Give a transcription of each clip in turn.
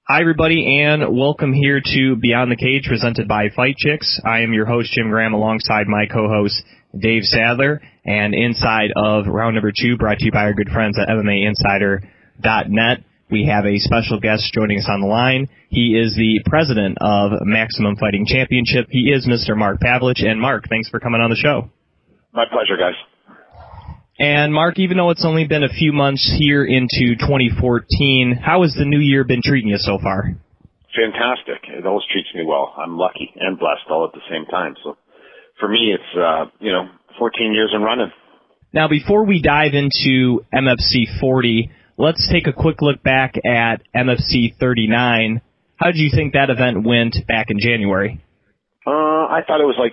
Hi, everybody, and welcome here to Beyond the Cage, presented by Fight Chicks. I am your host, Jim Graham, alongside my co-host, Dave Sadler, and inside of round number 2, brought to you by our good friends at MMAinsider.net. We have a special guest joining us on the line. He is the president of Maximum Fighting Championship. He is Mr. Mark Pavelich. And Mark, thanks for coming on the show. My pleasure, guys. And Mark, even though it's only been a few months here into 2014, how has the new year been treating you so far? Fantastic. It always treats me well. I'm lucky and blessed all at the same time. So for me, it's, 14 years and running. Now, before we dive into MFC 40, let's take a quick look back at MFC 39. How did you think that event went back in January? I thought it was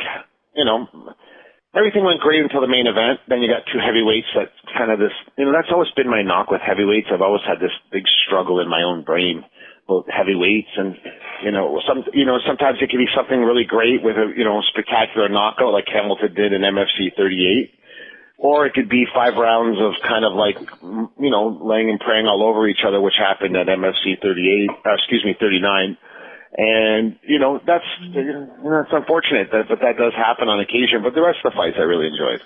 everything went great until the main event. Then you got two heavyweights. That's kind of this, that's always been my knock with heavyweights. I've always had this big struggle in my own brain about heavyweights. And, sometimes it can be something really great with a, spectacular knockout like Hamilton did in MFC 38. Or it could be 5 rounds of kind of laying and praying all over each other, which happened at MFC 39. And, that's unfortunate, but that does happen on occasion. But the rest of the fights I really enjoyed.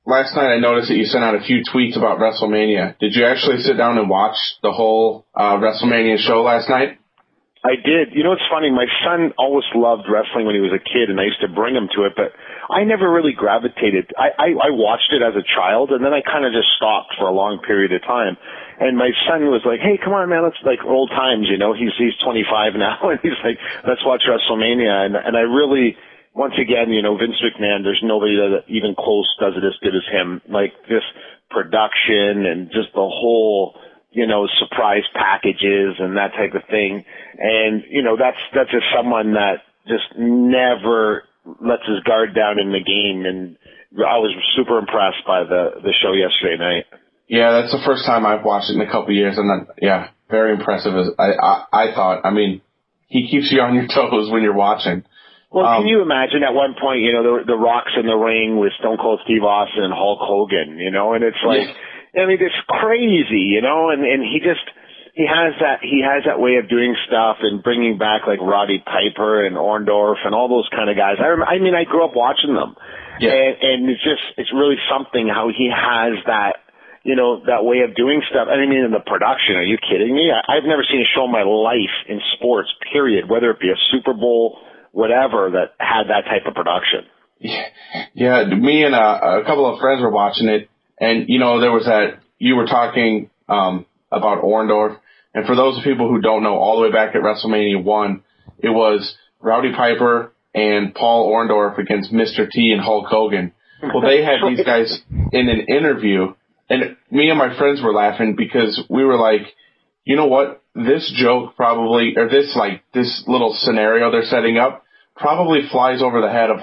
Last night I noticed that you sent out a few tweets about WrestleMania. Did you actually sit down and watch the whole WrestleMania show last night? I did. It's funny. My son always loved wrestling when he was a kid, and I used to bring him to it, but I never really gravitated. I watched it as a child, and then I kind of just stopped for a long period of time. And my son was like, "Hey, come on, man, let's old times." He's 25 now, and he's like, "Let's watch WrestleMania." And I really, once again, Vince McMahon. There's nobody that even close does it as good as him. Like this production and just the whole, surprise packages and that type of thing. And that's just someone that just never lets his guard down in the game. And I was super impressed by the show yesterday night. Yeah, that's the first time I've watched it in a couple of years, and very impressive. I thought. I mean, he keeps you on your toes when you're watching. Well, can you imagine at one point, the Rock's in the ring with Stone Cold Steve Austin and Hulk Hogan, and it's like, it's crazy, and he has that way of doing stuff and bringing back like Roddy Piper and Orndorff and all those kind of guys. I grew up watching them, and it's really something how he has that. That way of doing stuff. In the production, are you kidding me? I've never seen a show in my life in sports, period, whether it be a Super Bowl, whatever, that had that type of production. Yeah, me and a couple of friends were watching it, and, there was you were talking about Orndorff, and for those people who don't know, all the way back at WrestleMania 1, it was Roddy Piper and Paul Orndorff against Mr. T and Hulk Hogan. Well, they had these guys in an interview, and me and my friends were laughing because we were like, you know what? This joke probably, or this little scenario they're setting up probably flies over the head of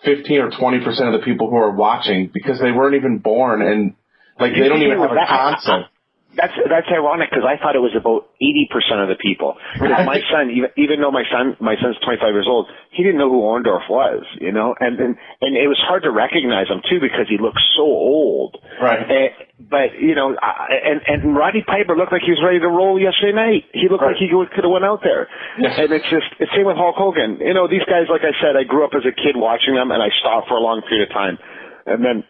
15 or 20% of the people who are watching because they weren't even born and they don't even have a concept. That's ironic because I thought it was about 80% of the people. Because my son, even though my son's 25 years old, he didn't know who Orndorff was, and it was hard to recognize him too because he looked so old. Right. But and Roddy Piper looked like he was ready to roll yesterday night. He looked like he could have went out there. Yeah. And it's same with Hulk Hogan. These guys, like I said, I grew up as a kid watching them, and I stopped for a long period of time, and then.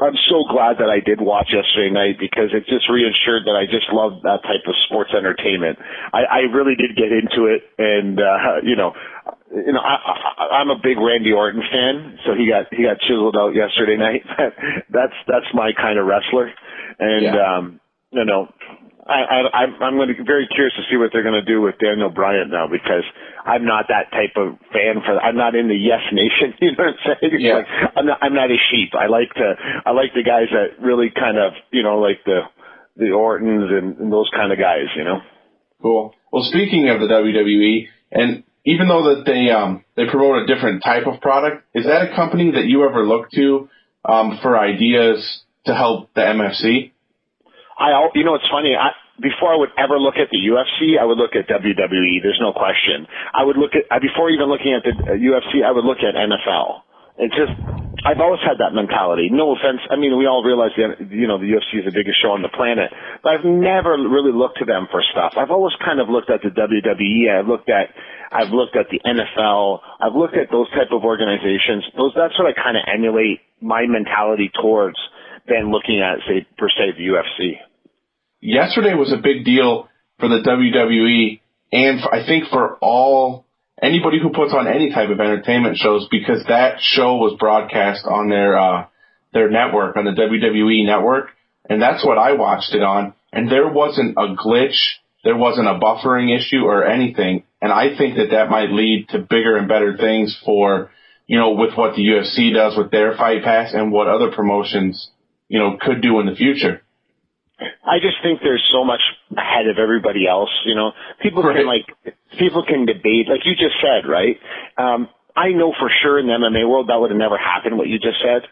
I'm so glad that I did watch yesterday night because it just reassured that I just love that type of sports entertainment. I really did get into it, and I'm a big Randy Orton fan, so he got chiseled out yesterday night. That's my kind of wrestler, and I'm going to be very curious to see what they're going to do with Daniel Bryan now because I'm not that type of fan. I'm not in the Yes Nation. You know what I'm saying? Yeah. I'm not a sheep. I like the guys that really kind of like the Ortons and those kind of guys. Cool. Well, speaking of the WWE, and even though that they promote a different type of product, is that a company that you ever look to for ideas to help the MFC? It's funny. Before I would ever look at the UFC, I would look at WWE. There's no question. I would look at before even looking at the UFC, I would look at NFL. It's just I've always had that mentality. No offense. I mean, we all realize the UFC is the biggest show on the planet, but I've never really looked to them for stuff. I've always kind of looked at the WWE. I've looked at the NFL. I've looked at those type of organizations. That's what I kind of emulate my mentality towards than looking at, say, per se, the UFC. Yesterday was a big deal for the WWE and I think for anybody who puts on any type of entertainment shows, because that show was broadcast on their network, on the WWE network, and that's what I watched it on, and there wasn't a glitch, there wasn't a buffering issue or anything, and I think that might lead to bigger and better things for, with what the UFC does with their Fight Pass and what other promotions, could do in the future. I just think there's so much ahead of everybody else. People can debate, like you just said, right? I know for sure in the MMA world that would have never happened, what you just said.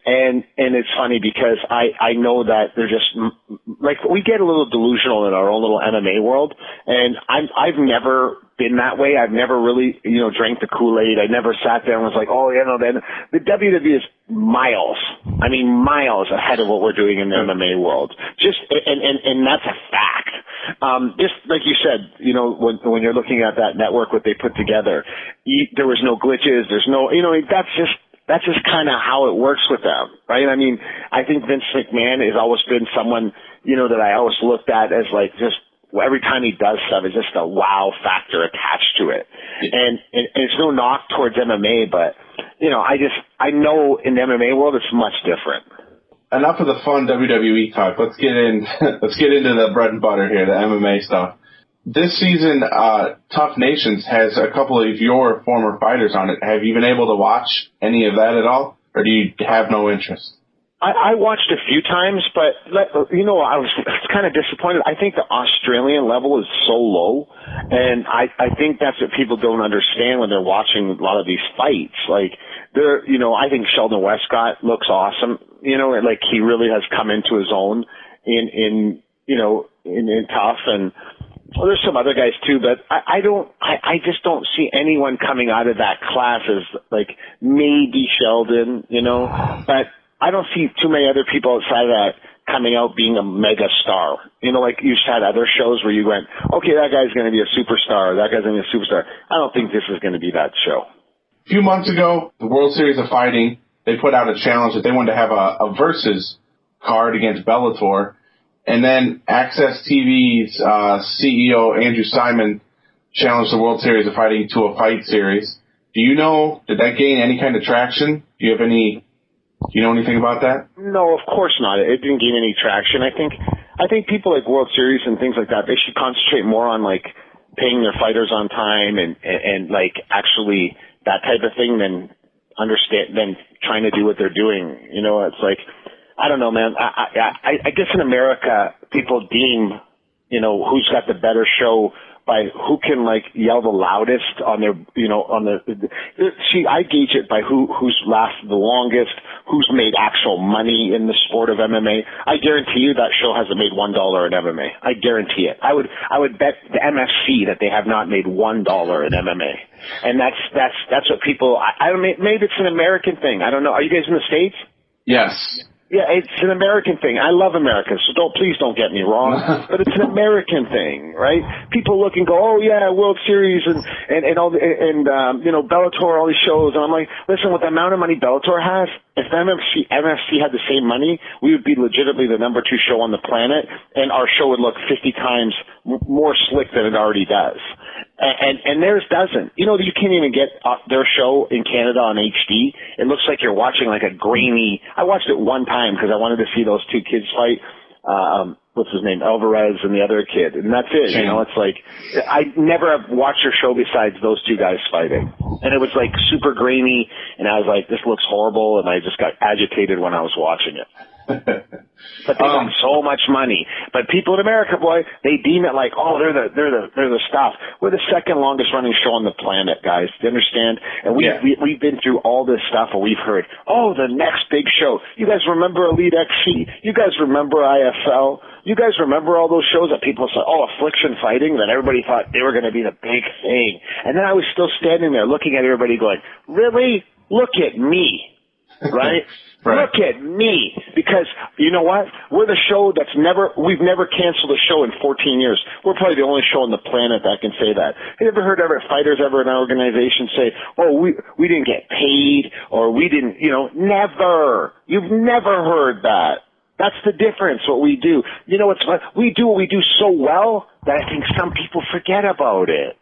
And it's funny because I know that they're just, like, we get a little delusional in our own little MMA world, and I've never been that way. I've never really, drank the Kool-Aid. I never sat there and was like, then the WWE is miles ahead of what we're doing in the MMA world. And that's a fact. Just like you said, when you're looking at that network, what they put together, there was no glitches. There's no, that's just kind of how it works with them, right? I mean, I think Vince McMahon has always been someone, that I always looked at as like just every time he does stuff, it's just a wow factor attached to it. And it's no knock towards MMA, but, I know in the MMA world it's much different. Enough of the fun WWE talk. Let's get into the bread and butter here, the MMA stuff. This season, Tough Nations has a couple of your former fighters on it. Have you been able to watch any of that at all, or do you have no interest? I watched a few times, but I was kind of disappointed. I think the Australian level is so low, and I think that's what people don't understand when they're watching a lot of these fights. Like I think Sheldon Westcott looks awesome. Like he really has come into his own in Tough, and well, there's some other guys too, but I just don't see anyone coming out of that class as like maybe Sheldon, but I don't see too many other people outside of that coming out being a mega star. Like you had other shows where you went, okay, that guy's going to be a superstar, that guy's going to be a superstar. I don't think this is going to be that show. A few months ago, the World Series of Fighting, they put out a challenge that they wanted to have a versus card against Bellator. And then Access TV's CEO, Andrew Simon, challenged the World Series of Fighting to a fight series. Did that gain any kind of traction? Do you know anything about that? No, of course not. It didn't gain any traction. I think people like World Series and things like that, they should concentrate more on like paying their fighters on time and like actually that type of thing than trying to do what they're doing. It's like, I don't know, man. I guess in America, people deem, who's got the better show by who can like yell the loudest on their, see, I gauge it by who's lasted the longest, who's made actual money in the sport of MMA. I guarantee you that show hasn't made $1 in MMA. I guarantee it. I would bet the MFC that they have not made $1 in MMA. And that's what people, I don't know, maybe it's an American thing. I don't know. Are you guys in the States? Yes. Yeah, it's an American thing. I love America, so please don't get me wrong. But it's an American thing, right? People look and go, oh yeah, World Series and all Bellator, all these shows. And I'm like, listen, with the amount of money Bellator has, if MFC had the same money, we would be legitimately the number 2 show on the planet, and our show would look 50 times more slick than it already does. And theirs doesn't. You can't even get their show in Canada on HD. It looks like you're watching like a grainy. I watched it one time because I wanted to see those 2 kids fight. What's his name? Alvarez and the other kid. And that's it. It's like, I never have watched your show besides those 2 guys fighting. And it was like super grainy. And I was like, this looks horrible. And I just got agitated when I was watching it. But they got so much money. But people in America, boy, they deem it like, oh, they're the stuff. We're the second longest running show on the planet, guys. Do you understand? And we've been through all this stuff and we've heard, oh, the next big show. You guys remember Elite XC? You guys remember IFL? You guys remember all those shows that people said, oh, Affliction Fighting? Then everybody thought they were going to be the big thing. And then I was still standing there looking at everybody going, really? Look at me. right? Right. Look at me, because you know what? We're the show we've never canceled a show in 14 years. We're probably the only show on the planet that can say that. Have you ever heard fighters ever in our organization say, oh, we didn't get paid, or we didn't, never. You've never heard that. That's the difference, what we do. We do what we do so well that I think some people forget about it.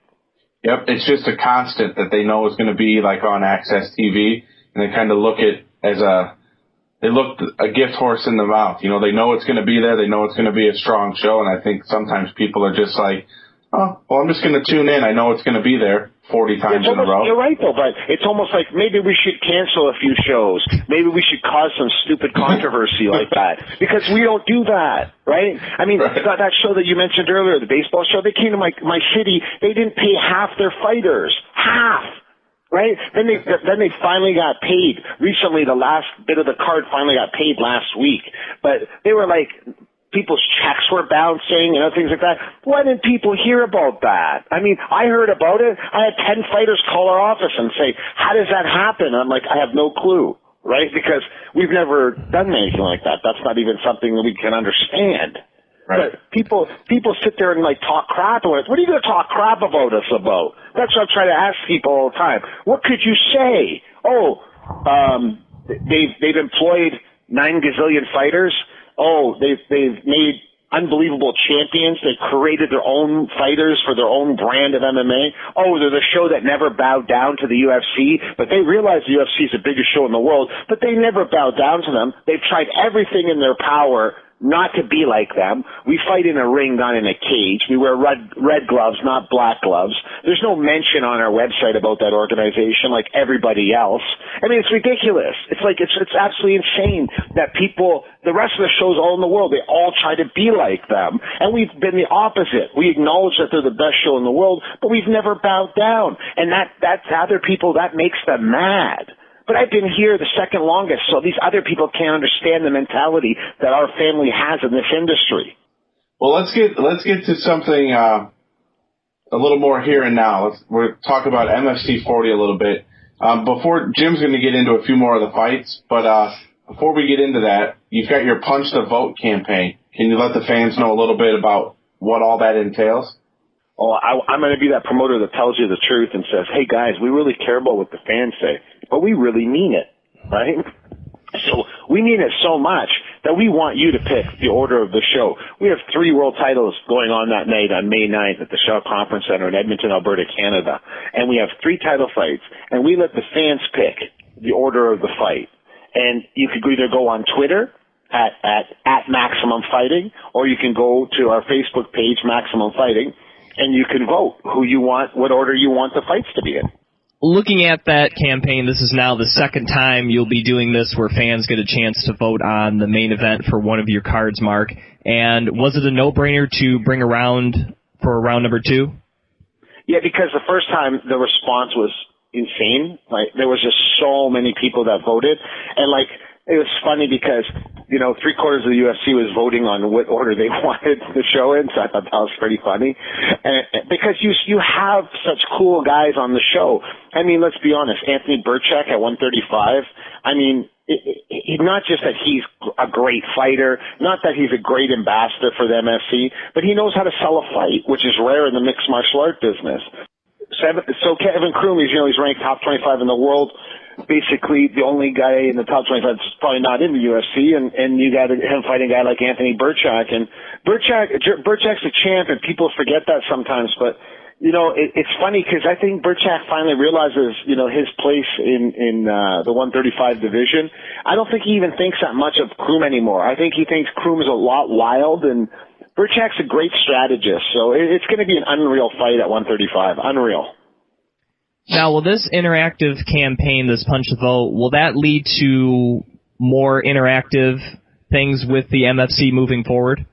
Yep, it's just a constant that they know is going to be like on Access TV, and they kind of look at as they look a gift horse in the mouth. They know it's going to be there. They know it's going to be a strong show. And I think sometimes people are just like, oh, well, I'm just going to tune in. I know it's going to be there 40 times in a row. You're right, though, but it's almost like maybe we should cancel a few shows. Maybe we should cause some stupid controversy like that, because we don't do that, right? I mean, right. That show that you mentioned earlier, the baseball show, they came to my city. They didn't pay half their fighters. Half. Right? Then they finally got paid. Recently, the last bit of the card finally got paid last week. But they were like, people's checks were bouncing and other things like that. Why didn't people hear about that? I mean, I heard about it. I had 10 fighters call our office and say, how does that happen? I'm like, I have no clue. Right? Because we've never done anything like that. That's not even something that we can understand. Right. But people sit there and talk crap about us. What are you going to talk crap about us about? That's what I'm trying to ask people all the time. What could you say? Oh, they've employed 9 gazillion fighters. Oh, they've made unbelievable champions. They've created their own fighters for their own brand of MMA. Oh, they're the show that never bowed down to the UFC, but they realize the UFC is the biggest show in the world, but they never bowed down to them. They've tried everything in their power not to be like them. We fight in a ring, not in a cage. We wear red gloves, not black gloves. There's no mention on our website about that organization like everybody else. I mean, it's ridiculous. It's absolutely insane that people, the rest of the shows all in the world, they all try to be like them. And we've been the opposite. We acknowledge that they're the best show in the world, but we've never bowed down. And that's other people, that makes them mad. But I've been here the second longest, so these other people can't understand the mentality that our family has in this industry. Well, let's get to something a little more here and now. We'll talk about MFC 40 a little bit. Before Jim's going to get into a few more of the fights, but before we get into that, you've got your Punch the Vote campaign. Can you let the fans know a little bit about what all that entails? Oh, I'm going to be that promoter that tells you the truth and says, hey, guys, we really care about what the fans say, but we really mean it, right? So we mean it so much that we want you to pick the order of the show. We have 3 world titles going on that night on May 9th at the Shaw Conference Center in Edmonton, Alberta, Canada. And we have 3 title fights, and we let the fans pick the order of the fight. And you could either go on Twitter at Maximum Fighting, or you can go to our Facebook page, Maximum Fighting, and you can vote who you want, what order you want the fights to be in. Looking at that campaign, this is now the second time you'll be doing this where fans get a chance to vote on the main event for one of your cards, Mark. And was it a no-brainer to bring around for round number 2? Yeah, because the first time the response was insane. There was just so many people that voted. And it was funny because, 3/4 of the UFC was voting on what order they wanted the show in, so I thought that was pretty funny. And because you have such cool guys on the show. I mean, let's be honest, Anthony Burchak at 135, I mean, not just that he's a great fighter, not that he's a great ambassador for the MFC, but he knows how to sell a fight, which is rare in the mixed martial art business. So Kevin Kroom, he's ranked top 25 in the world. Basically, the only guy in the top 25 that's probably not in the UFC, and you got him fighting a guy like Anthony Burchak. And Burchak's a champ, and people forget that sometimes. But it's funny because I think Burchak finally realizes his place in the 135 division. I don't think he even thinks that much of Kroom anymore. I think he thinks Kroom is a lot wild, and Burchak's a great strategist. So it's going to be an unreal fight at 135. Unreal. Now, will this interactive campaign, this Punch the Vote, will that lead to more interactive things with the MFC moving forward?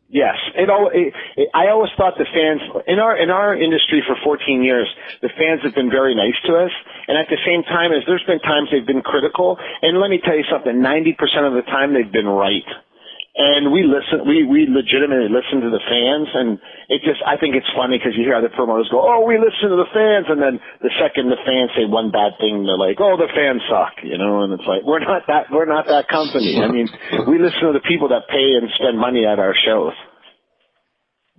Yes. I always thought the fans, in our industry for 14 years, the fans have been very nice to us. And at the same time, there's been times they've been critical. And let me tell you something, 90% of the time they've been right. And we legitimately listen to the fans, and I think it's funny because you hear other promoters go, "Oh, we listen to the fans," and then the second the fans say one bad thing, they're like, "Oh, the fans suck," and it's like, we're not that company. I mean, we listen to the people that pay and spend money at our shows.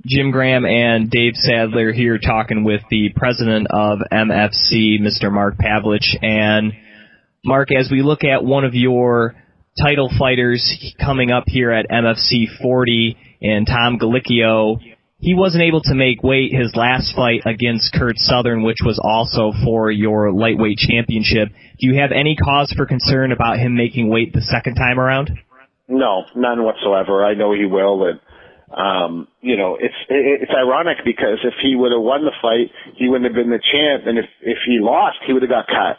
Jim Graham and Dave Sadler here talking with the president of MFC, Mr. Mark Pavelich. And Mark, as we look at one of your title fighters coming up here at MFC 40 and Tom Galicchio, he wasn't able to make weight his last fight against Kurt Southern, which was also for your lightweight championship. Do you have any cause for concern about him making weight the second time around? No, none whatsoever. I know he will, and it's ironic because if he would have won the fight, he wouldn't have been the champ, and if he lost, he would have got cut.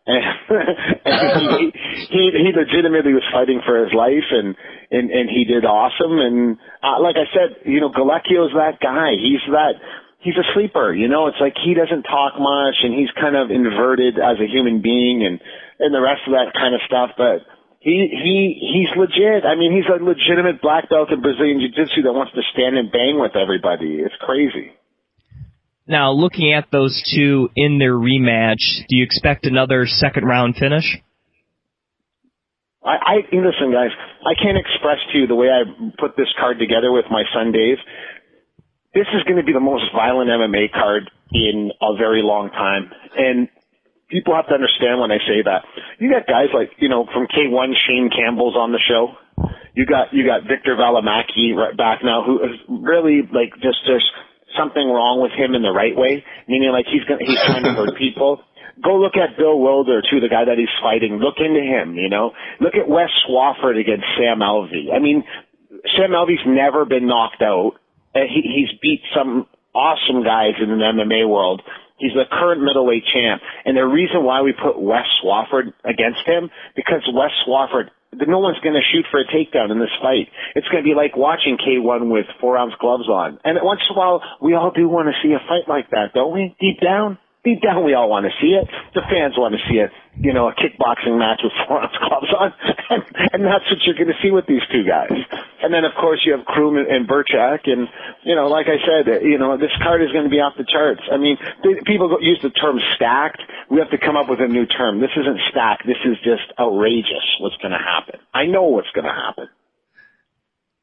And he legitimately was fighting for his life, and he did awesome. And like I said, Galecchio's that guy. He's a sleeper. It's like he doesn't talk much, and he's kind of inverted as a human being, and the rest of that kind of stuff. But he's legit. I mean, he's a legitimate black belt in Brazilian Jiu-Jitsu that wants to stand and bang with everybody. It's crazy. Now, looking at those two in their rematch, do you expect another second-round finish? Listen, guys, I can't express to you the way I put this card together with my son, Dave. This is going to be the most violent MMA card in a very long time. And people have to understand when I say that. You got guys like, from K1, Shane Campbell's on the show. You got Victor Valimaki right back now, who is really like just something wrong with him in the right way, meaning like he's trying to hurt people. Go look at Bill Wilder too, the guy that he's fighting. Look into him, Look at Wes Swafford against Sam Alvey. I mean, Sam Alvey's never been knocked out. He's beat some awesome guys in the MMA world. He's the current middleweight champ. And the reason why we put Wes Swafford against him, because Wes Swafford, no one's going to shoot for a takedown in this fight. It's going to be like watching K1 with 4-ounce gloves on. And once in a while, we all do want to see a fight like that, don't we? Deep down, we all want to see it. The fans want to see it. A kickboxing match with 4-ounce gloves on. And that's what you're going to see with these two guys. And then, of course, you have Kroom and Burchak. And, like I said, this card is going to be off the charts. I mean, people use the term stacked. We have to come up with a new term. This isn't stacked. This is just outrageous what's going to happen. I know what's going to happen.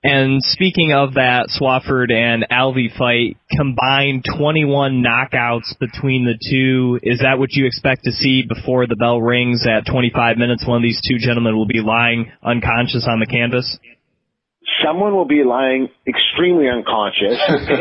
And speaking of that Swafford and Alvey fight, combined 21 knockouts between the two. Is that what you expect to see before the bell rings at 25 minutes? One of these two gentlemen will be lying unconscious on the canvas? Someone will be lying extremely unconscious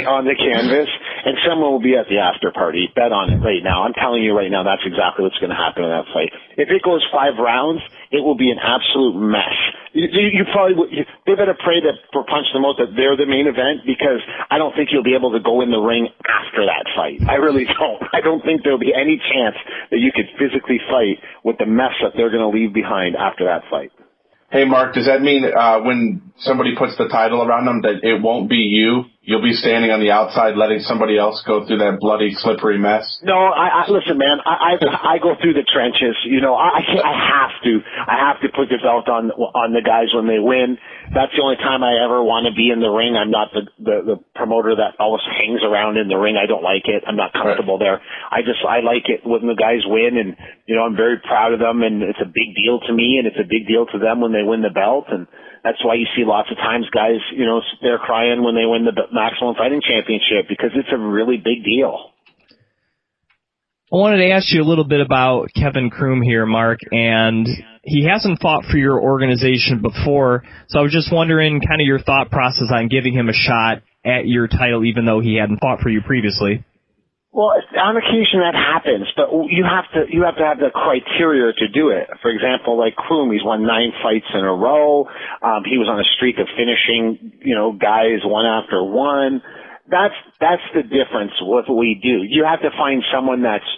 on the canvas, and someone will be at the after party. Bet on it right now. I'm telling you right now, that's exactly what's going to happen in that fight. If it goes 5 rounds, it will be an absolute mess. You probably they better pray that for Punch the Most that they're the main event, because I don't think you'll be able to go in the ring after that fight. I really don't. I don't think there'll be any chance that you could physically fight with the mess that they're going to leave behind after that fight. Hey, Mark, does that mean when somebody puts the title around them that it won't be you? You'll be standing on the outside letting somebody else go through that bloody, slippery mess? No, listen, man, I go through the trenches. I have to put the belt on the guys when they win. That's the only time I ever want to be in the ring. I'm not the promoter that always hangs around in the ring. I don't like it. I'm not comfortable there. I like it when the guys win, and, I'm very proud of them, and it's a big deal to me, and it's a big deal to them when they win the belt, and that's why you see lots of times guys, they're crying when they win the Maximum Fighting Championship, because it's a really big deal. I wanted to ask you a little bit about Kevin Kroom here, Mark, and he hasn't fought for your organization before, so I was just wondering kind of your thought process on giving him a shot at your title, even though he hadn't fought for you previously. Well, on occasion that happens, but you have to have the criteria to do it. For example, like Kroom, he's won 9 fights in a row. He was on a streak of finishing, guys one after one. That's the difference with what we do. You have to find someone that's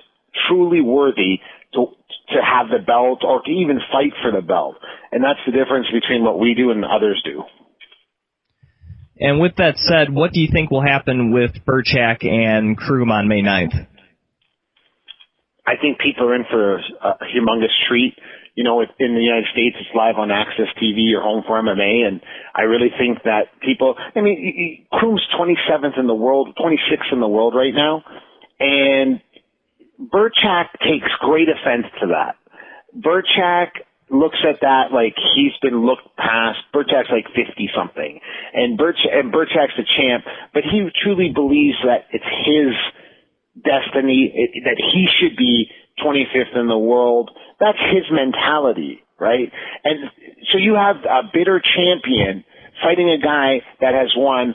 truly worthy to have the belt or to even fight for the belt. And that's the difference between what we do and others do. And with that said, what do you think will happen with Burchak and Kroom on May 9th? I think people are in for a humongous treat. You know, in the United States, it's live on Access TV, your home for MMA, and I really think that people, I mean, Kroom's 27th in the world, 26th in the world right now, and Burchak takes great offense to that. Burchak looks at that like he's been looked past. Burchak's like 50-something, and Burchak's the champ, but he truly believes that it's his destiny, that he should be 25th in the world. That's his mentality, right? And so you have a bitter champion fighting a guy that has won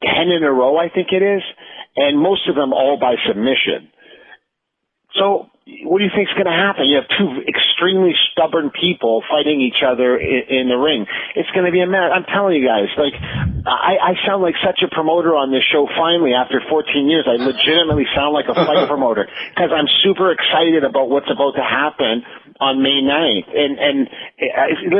10 in a row, I think it is, and most of them all by submission. So what do you think is going to happen? You have two extremely stubborn people fighting each other in the ring. It's going to be a mess. I'm telling you guys, like, I sound like such a promoter on this show finally after 14 years. I legitimately sound like a fight promoter because I'm super excited about what's about to happen on May 9th. And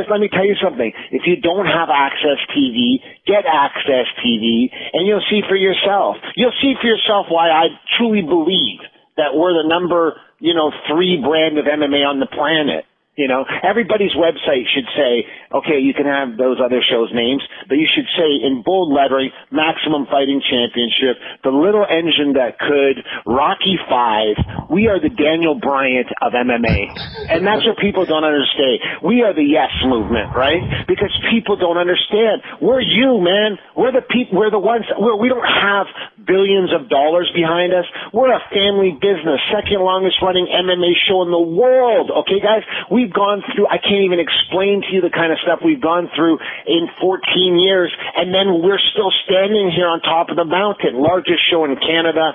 let me tell you something. If you don't have Access TV, get Access TV, and you'll see for yourself. You'll see for yourself why I truly believe that we're the number, 3 brand of MMA on the planet. You know, everybody's website should say, okay, you can have those other shows' names, but you should say in bold lettering, Maximum Fighting Championship, the little engine that could, Rocky V, we are the Daniel Bryant of MMA. And that's what people don't understand. We are the yes movement, right? Because people don't understand. We're you, man. We're the people, we're the ones, we don't have billions of dollars behind us. We're a family business, second longest running MMA show in the world. Okay, guys? We've gone through, I can't even explain to you the kind of stuff we've gone through in 14 years, and then we're still standing here on top of the mountain. Largest show in Canada,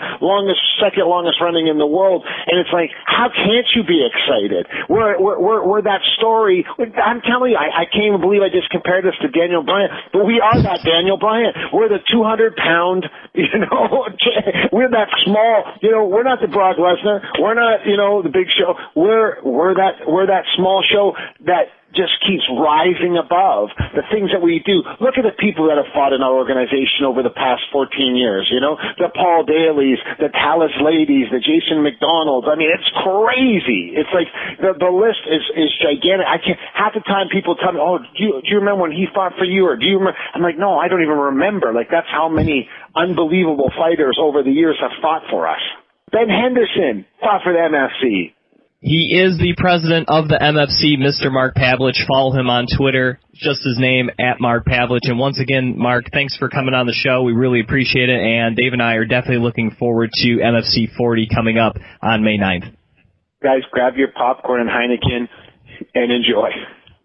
second longest running in the world, and it's like, how can't you be excited? We're that story. I'm telling you, I can't even believe I just compared this to Daniel Bryant, but we are that Daniel Bryant. We're the 200-pound, we're that small, we're not the Brock Lesnar, we're not, the big show. We're that small show that just keeps rising above the things that we do. Look at the people that have fought in our organization over the past 14 years, the Paul Daly's, the Tallis Ladies, the Jason McDonald's. I mean, it's crazy. It's like the list is gigantic. Half the time people tell me, oh, do you remember when he fought for you? Or do you remember? I'm like, no, I don't even remember. Like, that's how many unbelievable fighters over the years have fought for us. Ben Henderson fought for the MFC. He is the president of the MFC, Mr. Mark Pavelich. Follow him on Twitter, just his name, @MarkPavelich. And once again, Mark, thanks for coming on the show. We really appreciate it. And Dave and I are definitely looking forward to MFC 40 coming up on May 9th. Guys, grab your popcorn and Heineken and enjoy.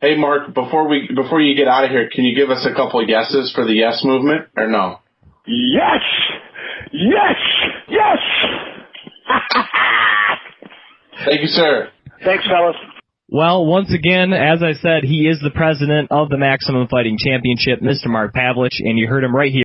Hey, Mark, before you get out of here, can you give us a couple of yeses for the yes movement, or no? Yes! Yes! Yes! Thank you, sir. Thanks, fellas. Well, once again, as I said, he is the president of the Maximum Fighting Championship, Mr. Mark Pavelich, and you heard him right here.